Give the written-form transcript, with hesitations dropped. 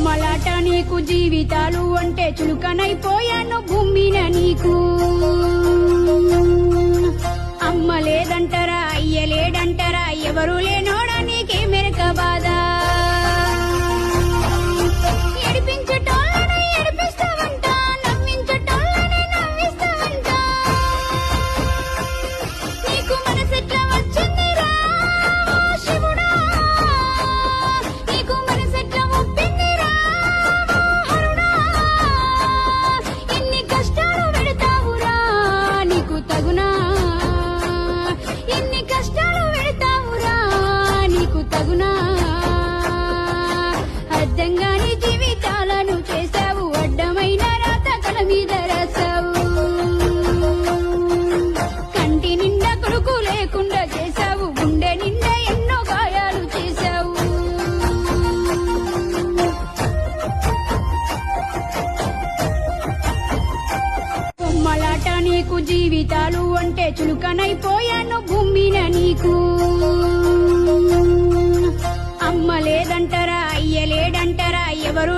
బొమ్మలాట నీకు జీవితాలు అంటే చులుకనైపోయాను భూమిన నీకు అమ్మ లేదంటారా అయ్య లేడంటారా ఎవరు లేనోడా నీకే మెరక బాధ ఏడిపించటోళ్ళని ఏడిపిస్తావంట నవ్వించటోళ్ళని నవ్విస్తావంట నీకు మనసెట్లా వచ్చిందిరా శివుడా నీకు మనసెట్లా ఒప్పిందిరా హరుడా ఎన్ని కష్టాలు పెడతావురా నీకు తగునా ఎన్ని కష్టాలు పెడతావురా నీకు తగునా అర్థంగాని జీవితాలను చేశావు అడ్డమైన రాత కల మీద రాసావు కంటి నిండా కొడుకు లేకుండా చేశావు గుండె నిండా ఎన్నో గాయాలు చేశావు బొమ్మలాట నీకు జీవితాలు అంటే చులుకనైపోయాను భూమిన నీకు అమ్మ లేదంటారా అయ్య లేడంటారా ఎవరు